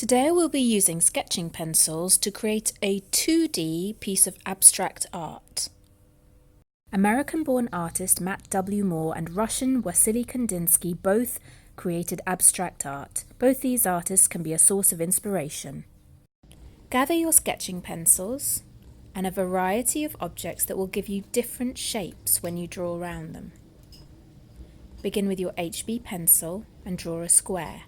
Today we'll be using sketching pencils to create a 2D piece of abstract art. American-born artist Matt W. Moore and Russian Wassily Kandinsky both created abstract art. Both these artists can be a source of inspiration. Gather your sketching pencils and a variety of objects that will give you different shapes when you draw around them. Begin with your HB pencil and draw a square.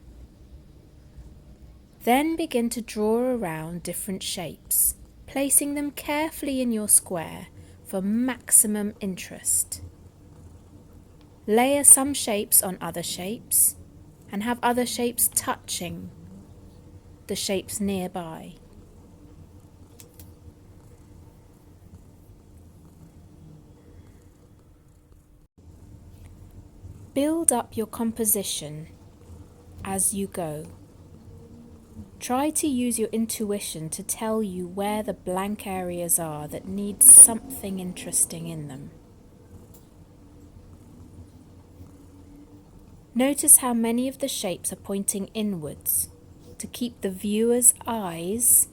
Then begin to draw around different shapes, placing them carefully in your square for maximum interest. Layer some shapes on other shapes and have other shapes touching the shapes nearby. Build up your composition as you go. Try to use your intuition to tell you where the blank areas are that need something interesting in them. Notice how many of the shapes are pointing inwards to keep the viewer's eyes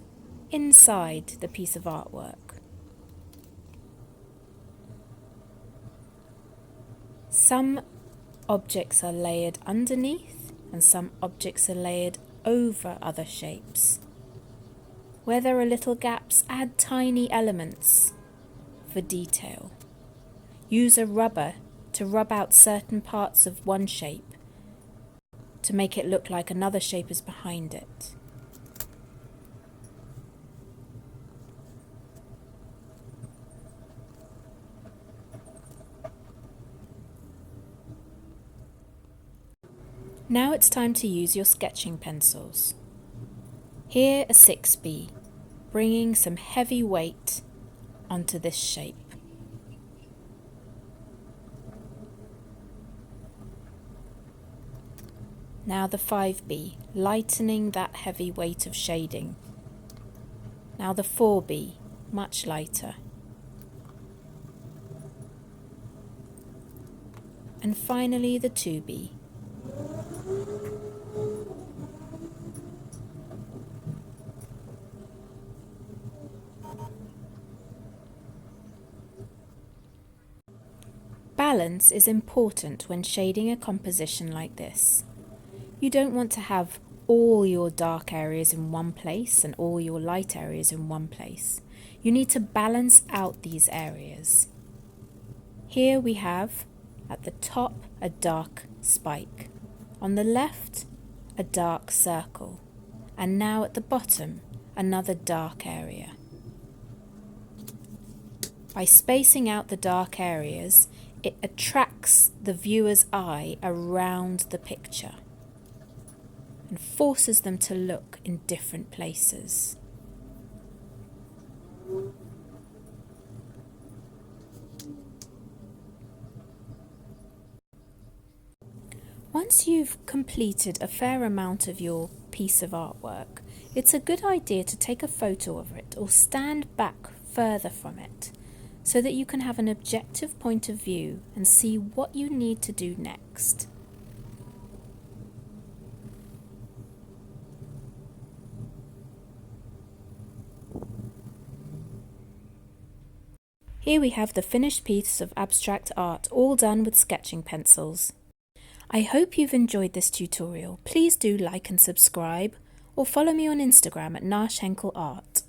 inside the piece of artwork. Some objects are layered underneath and some objects are layered over other shapes. Where there are little gaps, add tiny elements for detail. Use a rubber to rub out certain parts of one shape to make it look like another shape is behind it. Now it's time to use your sketching pencils. Here a 6B, bringing some heavy weight onto this shape. Now the 5B, lightening that heavy weight of shading. Now the 4B, much lighter. And finally the 2B. Balance is important when shading a composition like this. You don't want to have all your dark areas in one place and all your light areas in one place. You need to balance out these areas. Here we have at the top a dark spike, on the left a dark circle, and now at the bottom another dark area. By spacing out the dark areas, it attracts the viewer's eye around the picture and forces them to look in different places. Once you've completed a fair amount of your piece of artwork, it's a good idea to take a photo of it or stand back further from it so that you can have an objective point of view and see what you need to do next. Here we have the finished piece of abstract art, all done with sketching pencils. I hope you've enjoyed this tutorial. Please do like and subscribe, or follow me on Instagram at Nash Henkel Art.